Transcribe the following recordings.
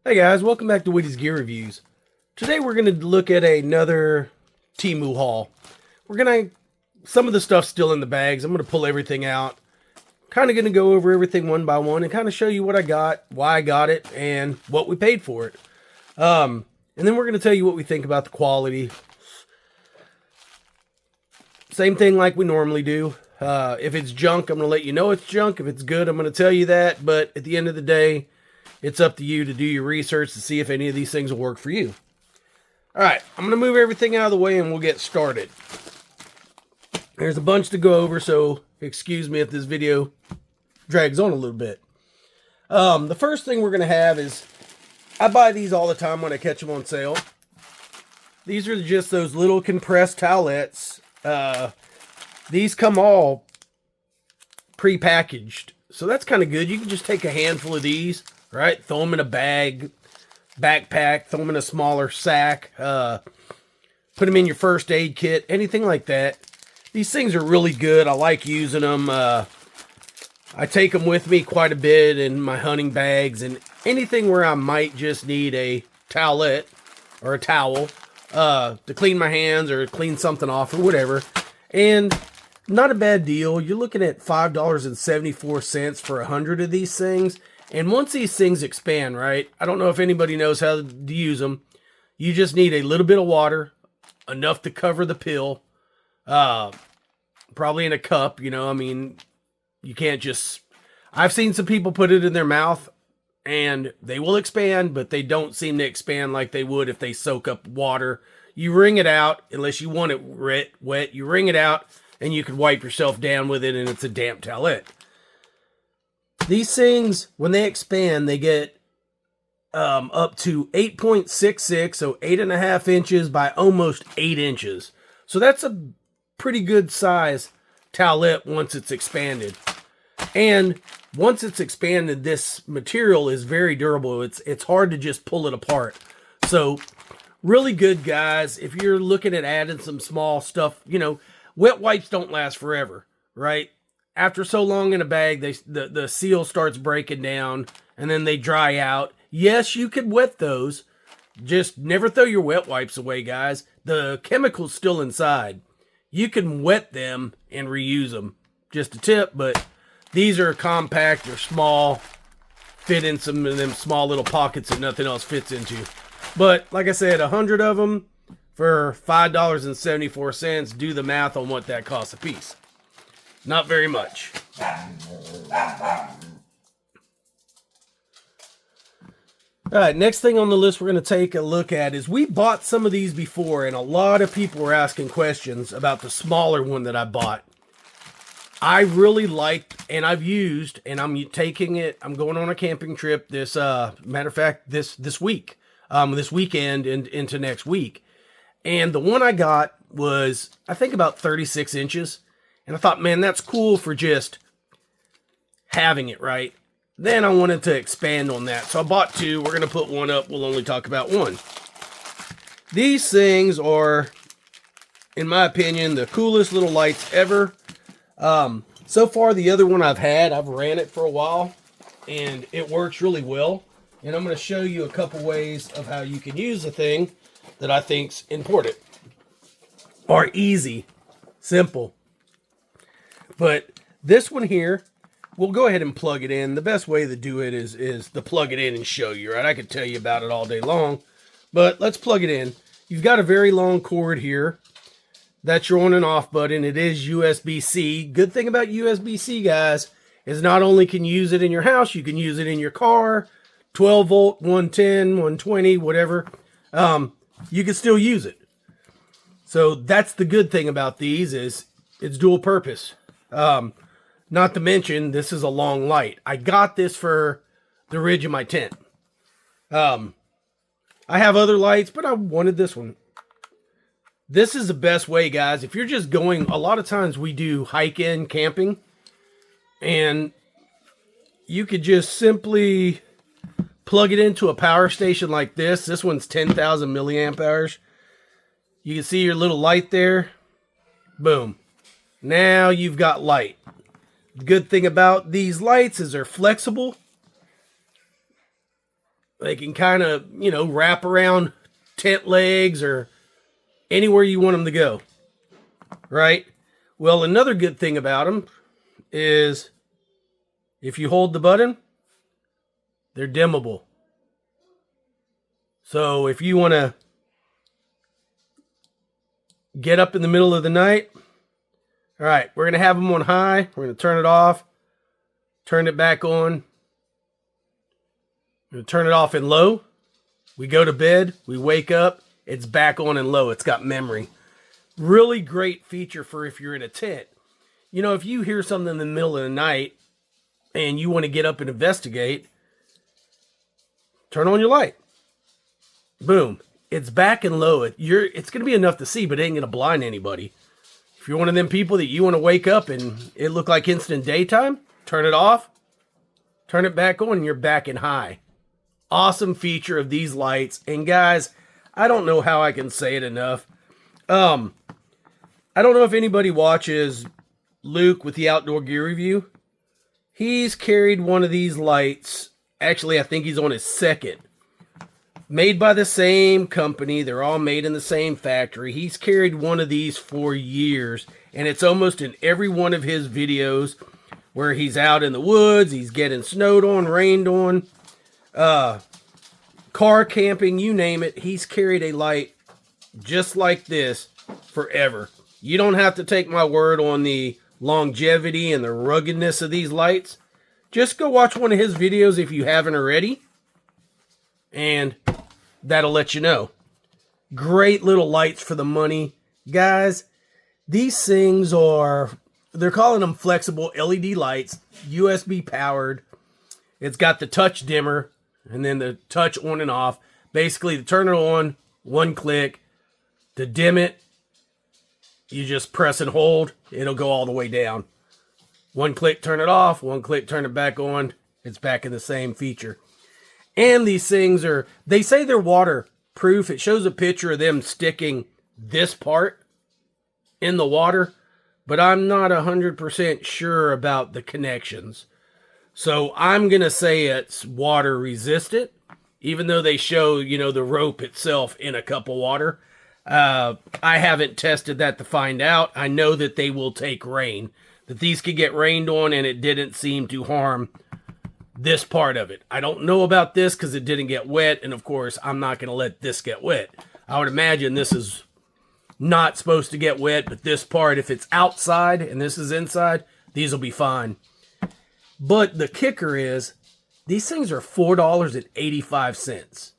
Hey guys, welcome back to Whitty's Gear Reviews. Today we're going to look at another Temu haul. Some of the stuff's still in the bags. I'm going to pull everything out. Kind of going to go over everything one by one and kind of show you what I got, why I got it, and what we paid for it. And then we're going to tell you what we think about the quality. Same thing like we normally do. If it's junk, I'm going to let you know it's junk. If it's good, I'm going to tell you that. But at the end of the day, it's up to you to do your research to see if any of these things will work for you. All right, I'm going to move everything out of the way and we'll get started. There's a bunch to go over, so excuse me if this video drags on a little bit. The first thing we're going to have is, I buy these all the time when I catch them on sale. These are just those little compressed towelettes. These come all pre-packaged, so that's kind of good. You can just take a handful of these, right? Throw them in a bag, backpack, throw them in a smaller sack, put them in your first aid kit, anything like that. These things are really good. I like using them. I take them with me quite a bit in my hunting bags and anything where I might just need a towelette or a towel to clean my hands or clean something off or whatever. And not a bad deal. You're looking at $5.74 for 100 of these things. And once these things expand, right, I don't know if anybody knows how to use them. You just need a little bit of water, enough to cover the pill, probably in a cup, you know. I mean, you can't just... I've seen some people put it in their mouth, and they will expand, but they don't seem to expand like they would if they soak up water. You wring it out, unless you want it wet. You wring it out, and you can wipe yourself down with it, and it's a damp towelette. These things, when they expand, they get up to 8.66, so 8.5 inches by almost 8 inches. So that's a pretty good size towelette once it's expanded. And once it's expanded, this material is very durable. It's hard to just pull it apart. So really good, guys. If you're looking at adding some small stuff, you know, wet wipes don't last forever, right? After so long in a bag, the seal starts breaking down, and then they dry out. Yes, you could wet those. Just never throw your wet wipes away, guys. The chemical's still inside. You can wet them and reuse them. Just a tip, but these are compact, they're small, fit in some of them small little pockets that nothing else fits into. But like I said, 100 of them for $5.74. Do the math on what that costs a piece. Not very much. Alright, next thing on the list we're going to take a look at is we bought some of these before, and a lot of people were asking questions about the smaller one that I bought. I really liked, and I've used, and I'm taking it, I'm going on a camping trip this, matter of fact, this week, this weekend and into next week. And the one I got was, I think about 36 inches. And I thought, man, that's cool for just having it, right? Then I wanted to expand on that. So I bought two. We're going to put one up. We'll only talk about one. These things are, in my opinion, the coolest little lights ever. So far, the other one I've ran it for a while, and it works really well. And I'm going to show you a couple ways of how you can use the thing that I think's important. Or easy. Simple. But this one here, we'll go ahead and plug it in. The best way to do it is to plug it in and show you, right? I could tell you about it all day long, but let's plug it in. You've got a very long cord here. That's your on and off button. It is USB-C. Good thing about USB-C, guys, is not only can you use it in your house, you can use it in your car, 12 volt, 110, 120, whatever. You can still use it. So that's the good thing about these is it's dual purpose. Not to mention, this is a long light. I got this for the ridge of my tent. I have other lights, but I wanted this one. This is the best way, guys. If you're just going, a lot of times we do hike-in camping, and you could just simply plug it into a power station like this. This one's 10,000 milliamp hours. You can see your little light there. Boom. Now you've got light. The good thing about these lights is they're flexible. They can kind of, you know, wrap around tent legs or anywhere you want them to go, right? Well, another good thing about them is if you hold the button, they're dimmable. So if you want to get up in the middle of the night, all right, we're going to have them on high. We're going to turn it off, turn it back on. We're going to turn it off in low. We go to bed, we wake up, it's back on in low. It's got memory. Really great feature for if you're in a tent. You know, if you hear something in the middle of the night and you want to get up and investigate, turn on your light. Boom. It's back and low. It's going to be enough to see, but it ain't going to blind anybody. If you're one of them people that you want to wake up and it look like instant daytime, turn it off, turn it back on, and you're back in high. Awesome feature of these lights. And guys, I don't know how I can say it enough. I don't know if anybody watches Luke with the Outdoor Gear Review. He's carried one of these lights. Actually, I think he's on his second. Made by the same company. They're all made in the same factory. He's carried one of these for years. And it's almost in every one of his videos where he's out in the woods. He's getting snowed on, rained on. Car camping, you name it. He's carried a light just like this forever. You don't have to take my word on the longevity and the ruggedness of these lights. Just go watch one of his videos if you haven't already, and that'll let you know. Great little lights for the money. Guys, these things they're calling them flexible LED lights, USB powered. It's got the touch dimmer and then the touch on and off. Basically, to turn it on, one click. To dim it, you just press and hold. It'll go all the way down. One click, turn it off. One click, turn it back on. It's back in the same feature. And these things they say they're waterproof. It shows a picture of them sticking this part in the water, but I'm not 100% sure about the connections. So I'm going to say it's water resistant, even though they show, you know, the rope itself in a cup of water. I haven't tested that to find out. I know that they will take rain, that these could get rained on, and it didn't seem to harm this part of it. I don't know about this because it didn't get wet, and of course, I'm not going to let this get wet. I would imagine this is not supposed to get wet, but this part, if it's outside and this is inside, these will be fine. But the kicker is, these things are $4.85.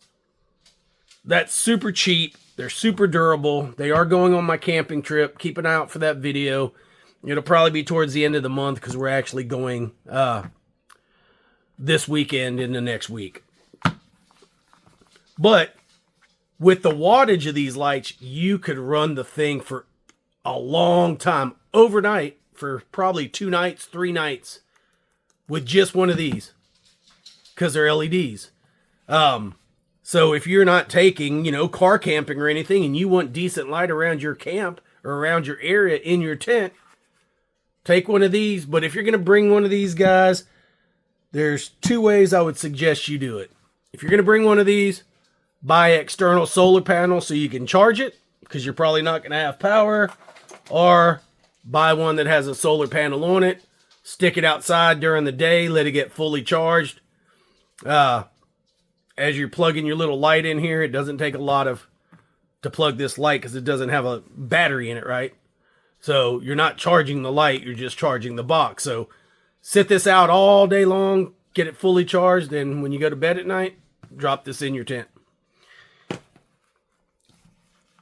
That's super cheap. They're super durable. They are going on my camping trip. Keep an eye out for that video. It'll probably be towards the end of the month because we're actually going this weekend into next week. But with the wattage of these lights, you could run the thing for a long time. Overnight, for probably 2 nights, 3 nights. With just one of these, because they're LEDs. So if you're not taking, you know, car camping or anything, and you want decent light around your camp or around your area in your tent, take one of these. But if you're going to bring one of these, guys, there's 2 ways I would suggest you do it. If you're going to bring one of these, buy external solar panel so you can charge it, because you're probably not going to have power, or buy one that has a solar panel on it. Stick it outside during the day. Let it get fully charged. As you're plugging your little light in here, it doesn't take a lot to plug this light because it doesn't have a battery in it, right? So you're not charging the light. You're just charging the box. So sit this out all day long. Get it fully charged. And when you go to bed at night, drop this in your tent.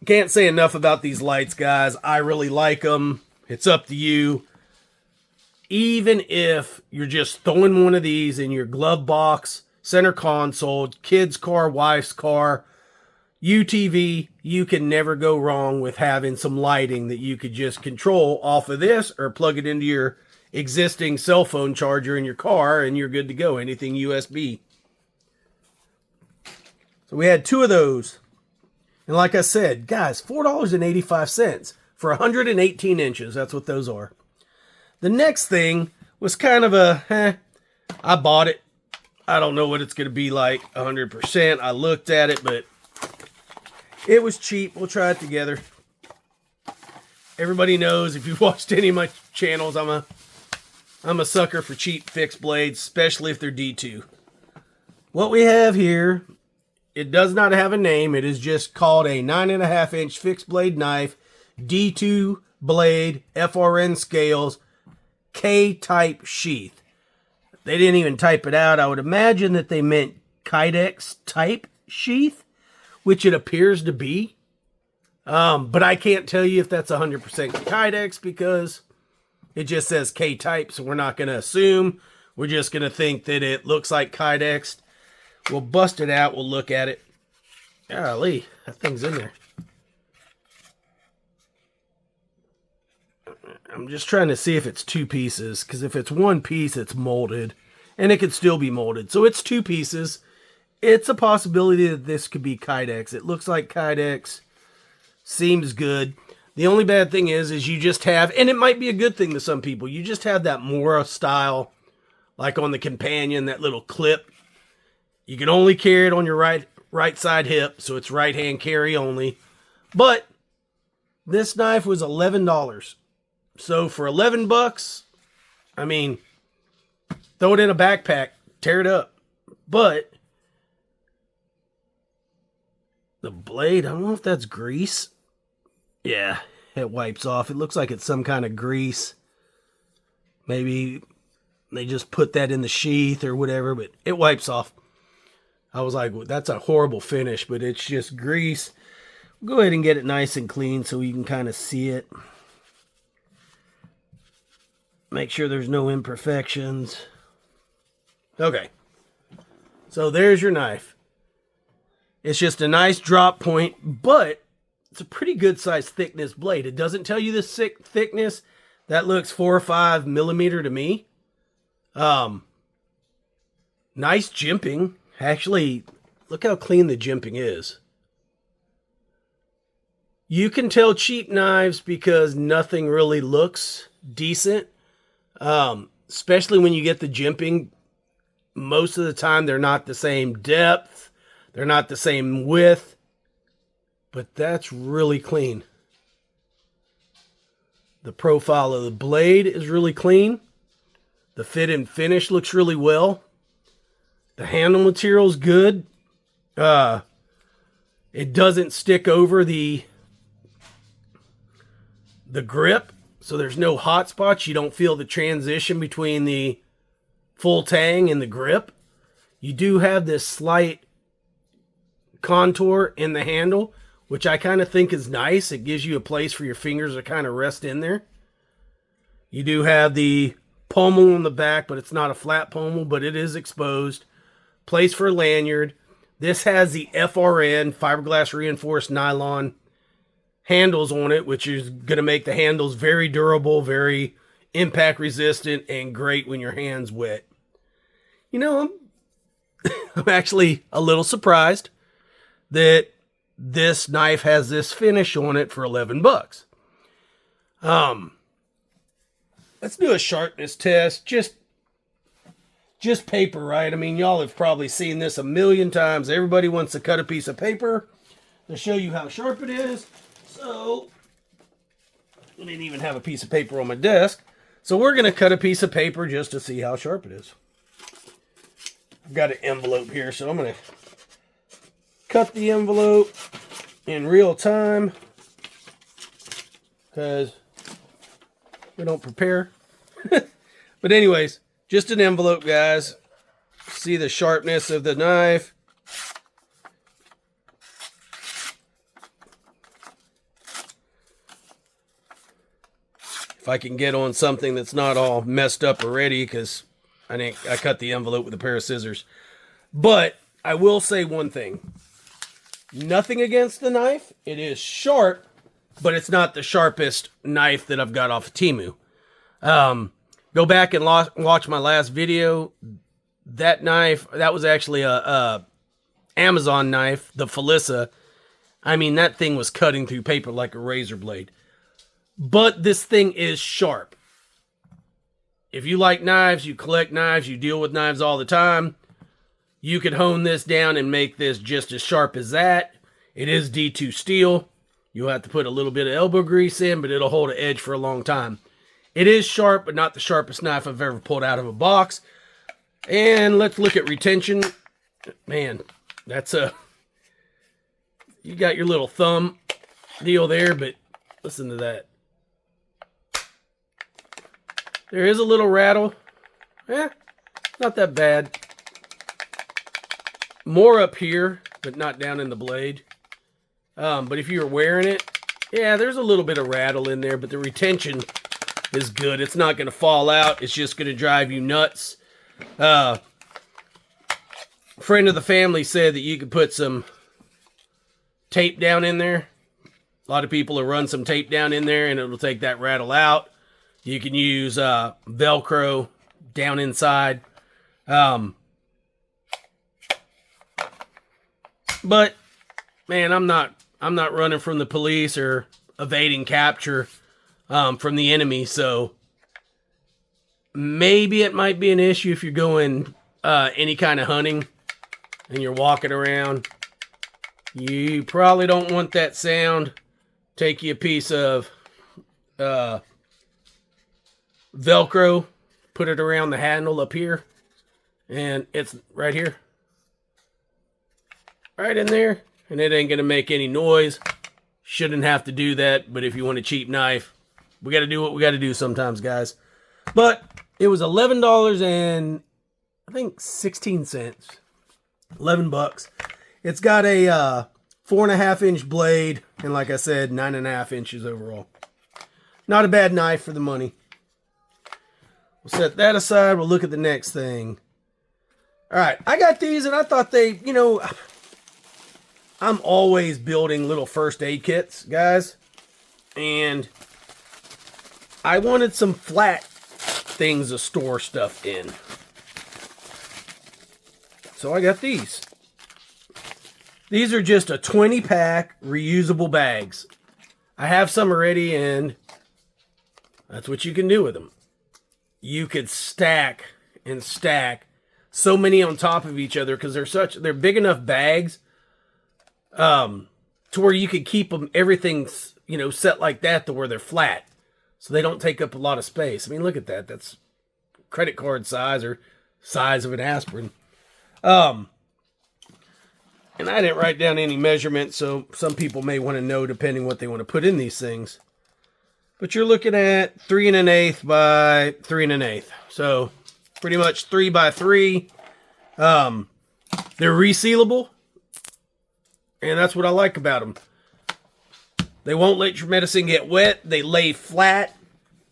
Can't say enough about these lights, guys. I really like them. It's up to you. Even if you're just throwing one of these in your glove box, center console, kid's car, wife's car, UTV, you can never go wrong with having some lighting that you could just control off of this or plug it into your existing cell phone charger in your car and you're good to go. Anything USB. So we had 2 of those. And like I said, guys, $4.85 for 118 inches. That's what those are. The next thing was kind of I bought it. I don't know what it's going to be like 100%. I looked at it, but it was cheap. We'll try it together. Everybody knows, if you've watched any of my channels, I'm a sucker for cheap fixed blades, especially if they're D2. What we have here, it does not have a name. It is just called a 9.5-inch fixed blade knife, D2 blade, FRN scales, K-type sheath. They didn't even type it out. I would imagine that they meant Kydex type sheath, which it appears to be. But I can't tell you if that's 100% Kydex because it just says K-type, so we're not going to assume. We're just going to think that it looks like Kydex. We'll bust it out. We'll look at it. Golly, that thing's in there. I'm just trying to see if it's two pieces, because if it's one piece, it's molded, and it could still be molded. So it's two pieces. It's a possibility that this could be Kydex. It looks like Kydex. Seems good. The only bad thing is you just have, and it might be a good thing to some people, you just have that Mora style, like on the companion, that little clip. You can only carry it on your right side hip, so it's right hand carry only. But this knife was $11. So for $11, I mean, throw it in a backpack, tear it up. But the blade, I don't know if that's grease. Yeah, it wipes off. It looks like it's some kind of grease. Maybe they just put that in the sheath or whatever, but it wipes off. I was like, well, that's a horrible finish, but it's just grease. Go ahead and get it nice and clean so you can kind of see it. Make sure there's no imperfections. Okay. So there's your knife. It's just a nice drop point, but it's a pretty good size thickness blade. It doesn't tell you the thickness. That looks 4 or 5 millimeter to me. Nice jimping. Actually, look how clean the jimping is. You can tell cheap knives because nothing really looks decent. Especially when you get the jimping. Most of the time they're not the same depth. They're not the same width. But that's really clean. The profile of the blade is really clean. The fit and finish looks really well. The handle material is good. It doesn't stick over the grip, so there's no hot spots. You don't feel the transition between the full tang and the grip. You do have this slight contour in the handle, which I kind of think is nice. It gives you a place for your fingers to kind of rest in there. You do have the pommel on the back, but it's not a flat pommel, but it is exposed. Place for a lanyard. This has the FRN, fiberglass reinforced nylon handles on it, which is going to make the handles very durable, very impact resistant, and great when your hand's wet. You know, I'm actually a little surprised that this knife has this finish on it for $11. Let's do a sharpness test. Just paper, right? I mean, y'all have probably seen this a million times. Everybody wants to cut a piece of paper to show you how sharp it is. So, I didn't even have a piece of paper on my desk. So we're going to cut a piece of paper just to see how sharp it is. I've got an envelope here, so I'm going to cut the envelope in real time because we don't prepare. But anyways, just an envelope, guys. See the sharpness of the knife. If I can get on something that's not all messed up already, because I cut the envelope with a pair of scissors. But I will say one thing. Nothing against the knife. It is sharp, but it's not the sharpest knife that I've got off of Temu. Go back and watch my last video. That knife, that was actually a Amazon knife, the Felissa. I mean, that thing was cutting through paper like a razor blade. But this thing is sharp. If you like knives, you collect knives, you deal with knives all the time, You could hone this down and make this just as sharp as that. It is D2 steel. You'll have to put a little bit of elbow grease in, but it'll hold an edge for a long time. It is sharp, but not the sharpest knife I've ever pulled out of a box. And let's look at retention. Man, that's you got your little thumb deal there, but listen to that. There is a little rattle. Not that bad. More up here, but not down in the blade. But if you were wearing it, yeah, there's a little bit of rattle in there, but the retention is good. It's not going to fall out. It's just going to drive you nuts. A friend of the family said that you could put some tape down in there. A lot of people will run some tape down in there and it'll take that rattle out. You can use Velcro down inside. But man, I'm not running from the police or evading capture from the enemy, so maybe it might be an issue if you're going any kind of hunting and you're walking around. You probably don't want that sound. Take you a piece of Velcro, put it around the handle up here, and it's right here. Right in there, and it ain't going to make any noise. Shouldn't have to do that, but if you want a cheap knife, we got to do what we got to do sometimes, guys. But it was $11 and I think 16 cents. $11. It's got a 4.5-inch blade, and like I said, 9.5 inches overall. Not a bad knife for the money. We'll set that aside. We'll look at the next thing. All right, I got these, and I thought they, I'm always building little first aid kits, guys. And I wanted some flat things to store stuff in. So I got these. These are just a 20-pack reusable bags. I have some already, and that's what you can do with them. You could stack and stack so many on top of each other because they're big enough bags to where you could keep them, everything's, set like that to where they're flat. So they don't take up a lot of space. I mean, look at that. That's credit card size or size of an aspirin. And I didn't write down any measurements, so some people may want to know depending what they want to put in these things. But you're looking at 3 1/8 by 3 1/8. So pretty much 3 by 3. They're resealable. And that's what I like about them. They won't let your medicine get wet. They lay flat.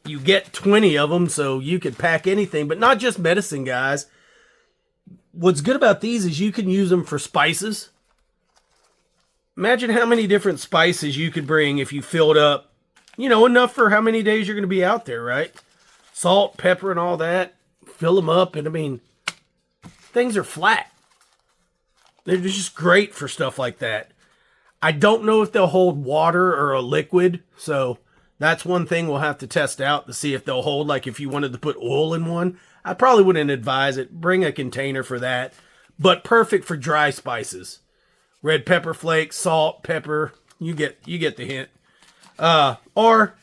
You get 20 of them, so you could pack anything. But not just medicine, guys. What's good about these is you can use them for spices. Imagine how many different spices you could bring if you filled up, enough for how many days you're going to be out there, right? Salt, pepper, and all that. Fill them up, and things are flat. They're just great for stuff like that. I don't know if they'll hold water or a liquid, so that's one thing we'll have to test out to see if they'll hold, like if you wanted to put oil in one. I probably wouldn't advise it. Bring a container for that, but perfect for dry spices. Red pepper flakes, salt, pepper, you get the hint. Or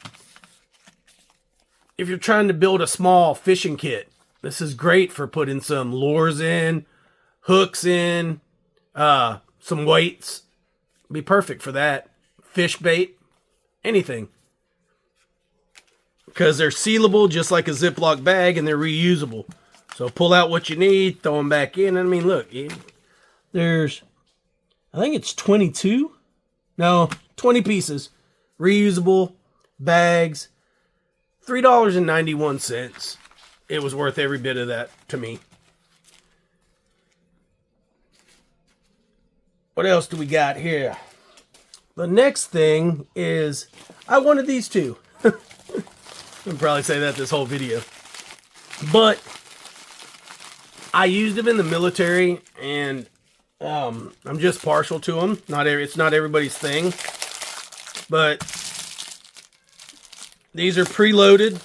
if you're trying to build a small fishing kit, this is great for putting some lures in, hooks in, some weights. Be perfect for that. Fish bait, anything. Because they're sealable just like a Ziploc bag, and they're reusable. So pull out what you need, throw them back in. Look, there's, I think it's 22. No, 20 pieces. Reusable bags. $3.91. It was worth every bit of that to me. What else do we got here? The next thing is, I wanted these two. I'll probably say that this whole video. But I used them in the military, and I'm just partial to them. It's not everybody's thing. But these are preloaded.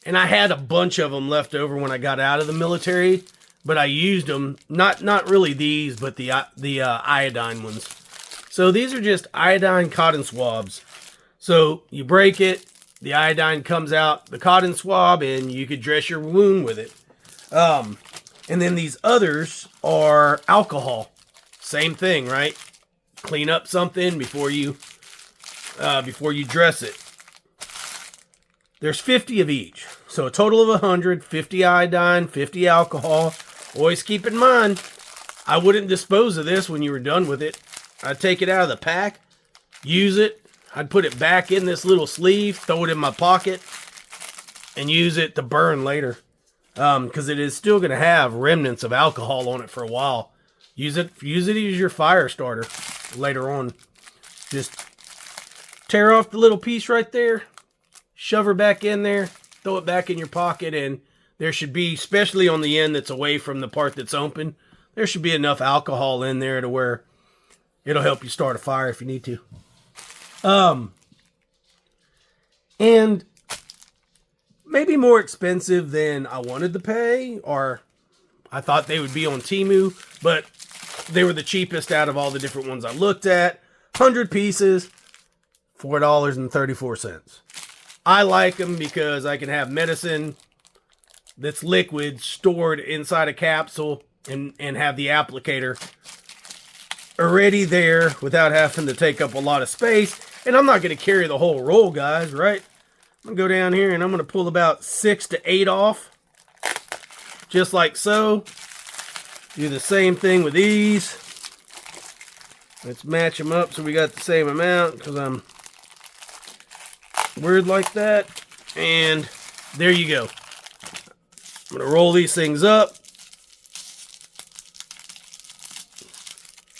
And I had a bunch of them left over when I got out of the military, but I used them, not really these, but the iodine ones. So these are just iodine cotton swabs. So you break it, the iodine comes out the cotton swab, and you could dress your wound with it. And then these others are alcohol. Same thing, right? Clean up something before you dress it. There's 50 of each. So a total of 100, 50 iodine, 50 alcohol. Always keep in mind, I wouldn't dispose of this when you were done with it. I'd take it out of the pack, use it. I'd put it back in this little sleeve, throw it in my pocket, and use it to burn later. Because it is still going to have remnants of alcohol on it for a while. Use it as your fire starter later on. Just tear off the little piece right there, shove her back in there, throw it back in your pocket, and there should be, especially on the end that's away from the part that's open, there should be enough alcohol in there to where it'll help you start a fire if you need to. And maybe more expensive than I wanted to pay, or I thought they would be on Temu, but they were the cheapest out of all the different ones I looked at. 100 pieces, $4.34. I like them because I can have medicine that's liquid stored inside a capsule and have the applicator already there without having to take up a lot of space. And I'm not going to carry the whole roll, guys, right? I'm going to go down here and I'm going to pull about 6 to 8 off. Just like so. Do the same thing with these. Let's match them up so we got the same amount, because I'm weird like that. And there you go. I'm going to roll these things up.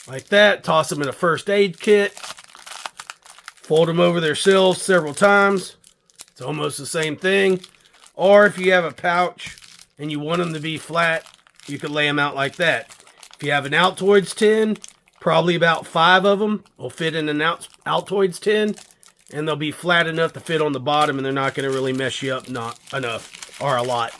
Like that. Toss them in a first aid kit. Fold them over themselves several times. It's almost the same thing. Or if you have a pouch and you want them to be flat, you can lay them out like that. If you have an Altoids tin, probably about 5 of them will fit in an Altoids tin, and they'll be flat enough to fit on the bottom, and they're not going to really mess you up not enough or a lot.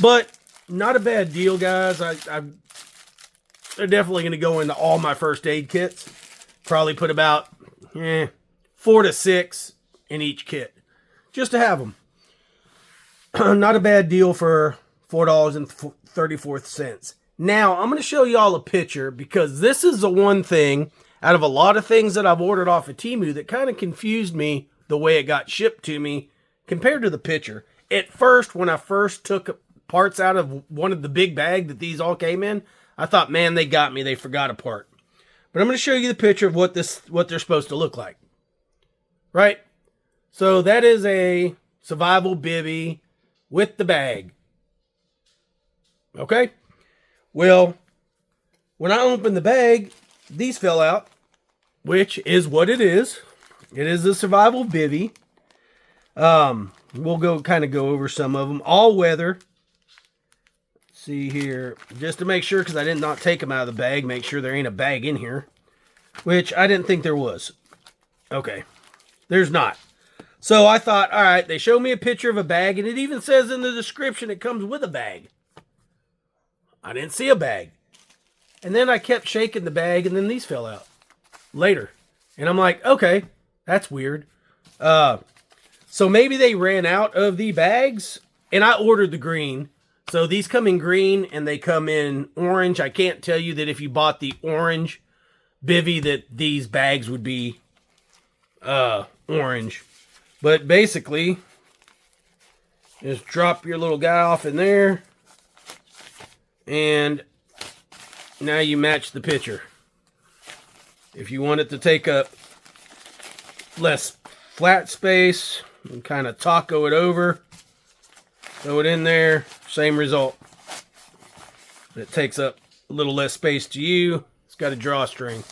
But not a bad deal, guys. They're definitely going to go into all my first aid kits. Probably put about 4 to 6 in each kit, just to have them. Not a bad deal for $4.34. Now, I'm going to show y'all a picture, because this is the one thing out of a lot of things that I've ordered off of Temu that kind of confused me the way it got shipped to me compared to the picture. At first, when I first took parts out of one of the big bag that these all came in, I thought, man, they got me. They forgot a part. But I'm going to show you the picture of what they're supposed to look like. Right? So that is a survival bivvy with the bag. Okay? Well, when I opened the bag, these fell out, which is what it is. It is a survival bivvy. We'll kind of go over some of them. All weather. Let's see here, just to make sure, because I did not take them out of the bag, make sure there ain't a bag in here, which I didn't think there was. Okay, there's not. So I thought, all right, they showed me a picture of a bag, and it even says in the description it comes with a bag. I didn't see a bag. And then I kept shaking the bag, and then these fell out later. And I'm like, okay, that's weird. So maybe they ran out of the bags, and I ordered the green. So these come in green, and they come in orange. I can't tell you that if you bought the orange bivvy that these bags would be orange. But basically, just drop your little guy off in there. And now you match the picture. If you want it to take up less flat space, and kind of taco it over, throw it in there, same result. It takes up a little less space to you. It's got a drawstring.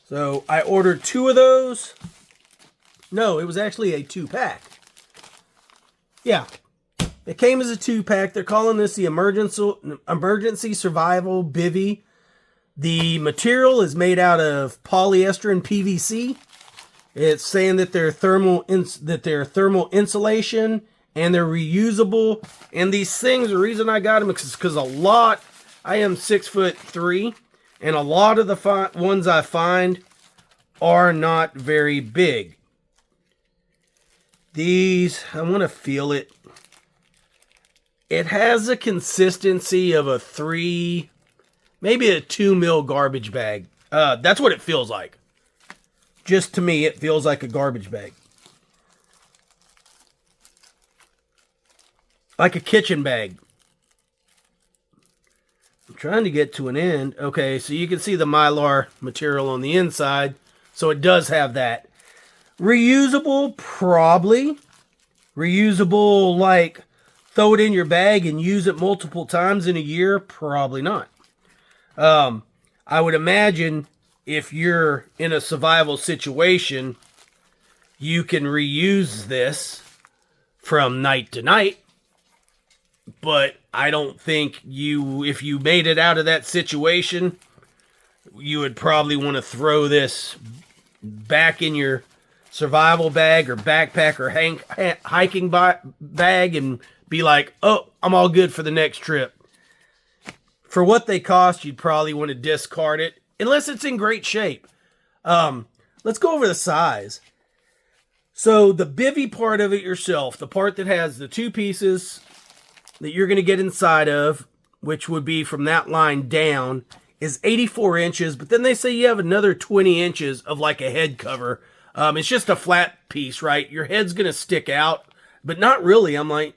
So I ordered 2 of those. No, it was actually a 2-pack. Yeah. It came as a 2-pack. They're calling this the emergency survival bivvy. The material is made out of polyester and PVC. It's saying that they're thermal insulation and they're reusable. And these things, the reason I got them is because I am 6'3", and a lot of the ones I find are not very big. These, I want to feel it. It has a consistency of a 3, maybe a 2 mil garbage bag. That's what it feels like. Just to me, it feels like a garbage bag. Like a kitchen bag. I'm trying to get to an end. Okay, so you can see the Mylar material on the inside. So it does have that. Reusable, probably. Reusable, like throw it in your bag and use it multiple times in a year? Probably not. I would imagine if you're in a survival situation, you can reuse this from night to night. But I don't think if you made it out of that situation, you would probably want to throw this back in your survival bag or backpack or hiking bag and be like, oh, I'm all good for the next trip. For what they cost, you'd probably want to discard it, unless it's in great shape. Let's go over the size. So the bivy part of it yourself, the part that has the 2 pieces that you're going to get inside of, which would be from that line down, is 84 inches. But then they say you have another 20 inches of like a head cover. It's just a flat piece, right? Your head's going to stick out, but not really. I'm like,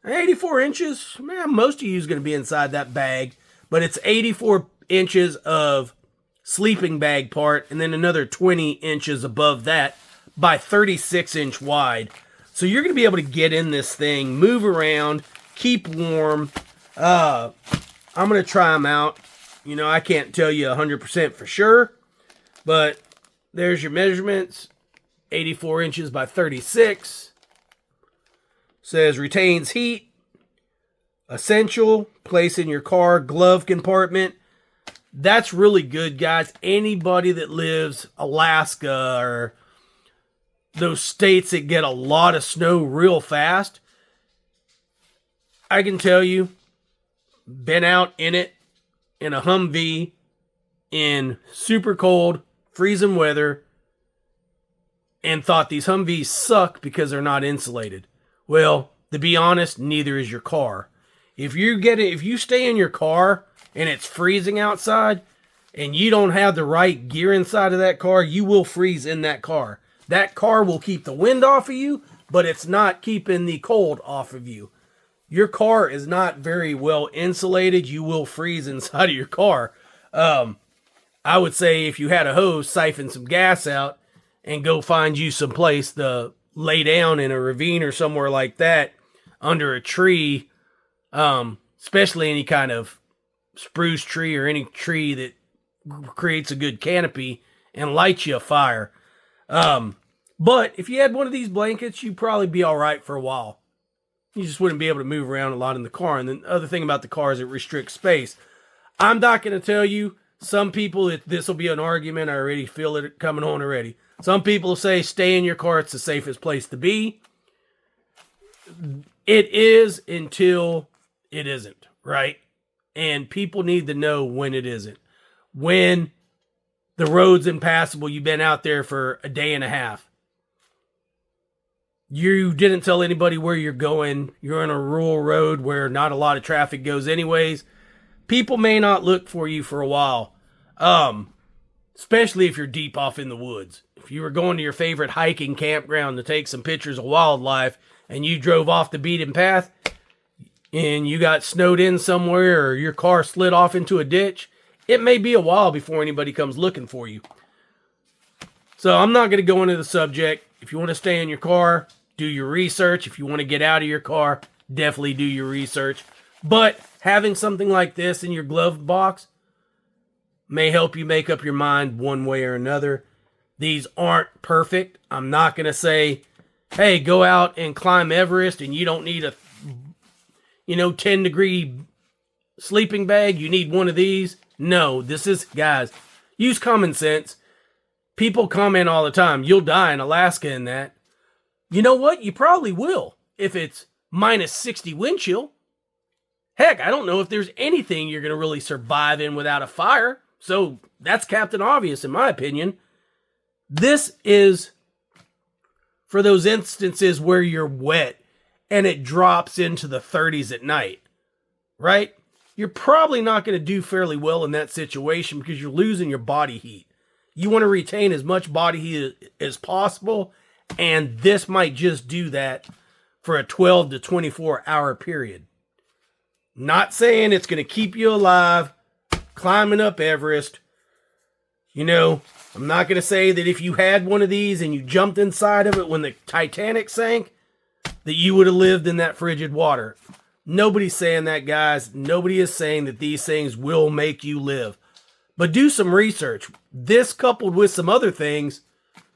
84 inches? Man, most of you is going to be inside that bag. But it's 84 inches of sleeping bag part, and then another 20 inches above that by 36 inch wide. So you're going to be able to get in this thing, move around, keep warm. I'm going to try them out. You know, I can't tell you 100% for sure, but there's your measurements. 84 inches by 36. Says retains heat. Essential, place in your car, glove compartment. That's really good, guys. Anybody that lives Alaska or those states that get a lot of snow real fast, I can tell you, been out in it in a Humvee in super cold, freezing weather, and thought these Humvees suck because they're not insulated. Well, to be honest, neither is your car. If you stay in your car and it's freezing outside and you don't have the right gear inside of that car, you will freeze in that car. That car will keep the wind off of you, but it's not keeping the cold off of you. Your car is not very well insulated. You will freeze inside of your car. I would say if you had a hose, siphon some gas out and go find you some place to lay down in a ravine or somewhere like that under a tree. Especially any kind of spruce tree or any tree that creates a good canopy and lights you a fire. But if you had one of these blankets, you'd probably be all right for a while. You just wouldn't be able to move around a lot in the car. And then the other thing about the car is it restricts space. I'm not going to tell you, some people, this will be an argument. I already feel it coming on already. Some people say stay in your car. It's the safest place to be. It is until it isn't, right? And people need to know when it isn't. When the road's impassable, you've been out there for a day and a half. You didn't tell anybody where you're going. You're on a rural road where not a lot of traffic goes anyways. People may not look for you for a while. Especially if you're deep off in the woods. If you were going to your favorite hiking campground to take some pictures of wildlife and you drove off the beaten path, and you got snowed in somewhere or your car slid off into a ditch, it may be a while before anybody comes looking for you. So I'm not going to go into the subject. If you want to stay in your car, do your research. If you want to get out of your car, definitely do your research. But having something like this in your glove box may help you make up your mind one way or another. These aren't perfect. I'm not going to say, hey, go out and climb Everest and you don't need a 10-degree sleeping bag. You need one of these. No, this is, guys, use common sense. People comment all the time, you'll die in Alaska in that. You know what? You probably will if it's minus 60 wind chill. Heck, I don't know if there's anything you're going to really survive in without a fire. So that's Captain Obvious in my opinion. This is for those instances where you're wet and it drops into the 30s at night, right? You're probably not going to do fairly well in that situation because you're losing your body heat. You want to retain as much body heat as possible, and this might just do that for a 12 to 24 hour period. Not saying it's going to keep you alive, climbing up Everest. You know, I'm not going to say that if you had one of these and you jumped inside of it when the Titanic sank, that you would have lived in that frigid water. Nobody's saying that, guys. Nobody is saying that these things will make you live. But do some research. This, coupled with some other things,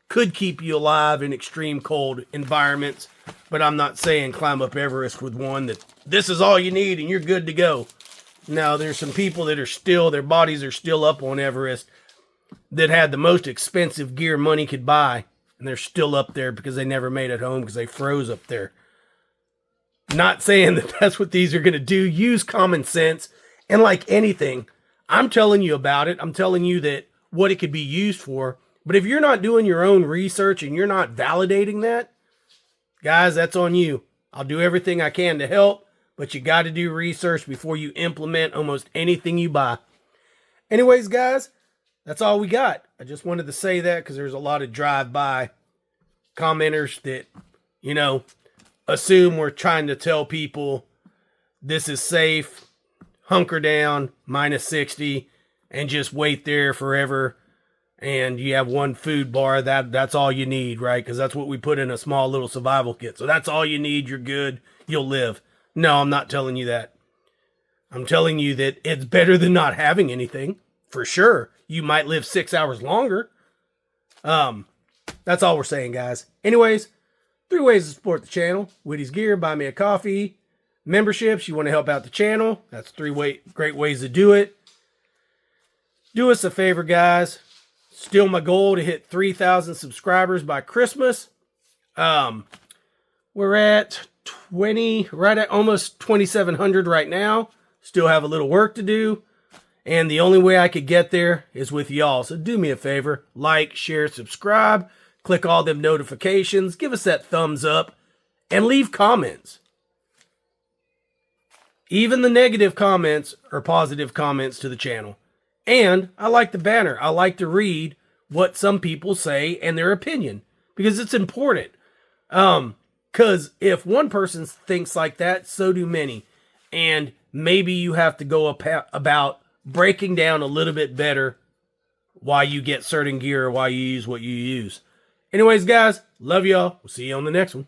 could keep you alive in extreme cold environments. But I'm not saying climb up Everest with one that this is all you need and you're good to go. Now, there's some people that are still, their bodies are still up on Everest that had the most expensive gear money could buy. And they're still up there because they never made it home because they froze up there. Not saying that that's what these are going to do. Use common sense. And like anything, I'm telling you about it. I'm telling you that what it could be used for. But if you're not doing your own research and you're not validating that, guys, that's on you. I'll do everything I can to help, but you got to do research before you implement almost anything you buy. Anyways, guys, that's all we got. I just wanted to say that because there's a lot of drive-by commenters that, you know, assume we're trying to tell people this is safe, hunker down, minus 60, and just wait there forever. And you have one food bar, that's all you need, right? Because that's what we put in a small little survival kit. So that's all you need, you're good, you'll live. No, I'm not telling you that. I'm telling you that it's better than not having anything, for sure. You might live 6 hours longer. That's all we're saying, guys. Anyways, 3 ways to support the channel. Whitty's Gear, buy me a coffee. Memberships, you want to help out the channel. That's 3 great ways to do it. Do us a favor, guys. Still my goal to hit 3,000 subscribers by Christmas. We're at 20, right at almost 2,700 right now. Still have a little work to do. And the only way I could get there is with y'all. So do me a favor. Like, share, subscribe. Click all them notifications. Give us that thumbs up. And leave comments. Even the negative comments are positive comments to the channel. And I like the banner. I like to read what some people say and their opinion. Because it's important. Because if one person thinks like that, so do many. And maybe you have to go about breaking down a little bit better why you get certain gear or why you use what you use. Anyways, guys, love y'all. We'll see you on the next one.